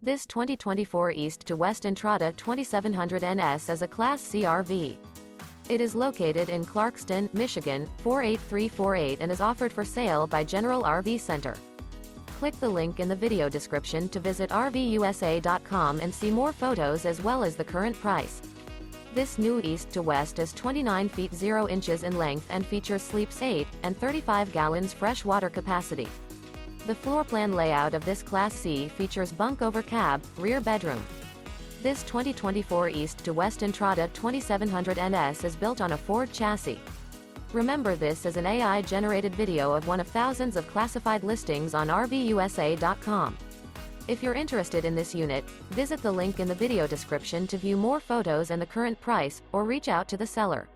This 2024 East to West Entrada 2700 NS is a Class C RV. It is located in Clarkston, Michigan, 48348 and is offered for sale by General RV Center. Click the link in the video description to visit RVUSA.com and see more photos as well as the current price. This new East to West is 29 feet 0 inches in length and features sleeps 8 and 35 gallons fresh water capacity. The floor plan layout of this Class C features bunk over cab, rear bedroom. This 2024 East to West Entrada 2700 NS is built on a Ford chassis. Remember, this is an AI-generated video of one of thousands of classified listings on RVUSA.com. If you're interested in this unit, visit the link in the video description to view more photos and the current price, or reach out to the seller.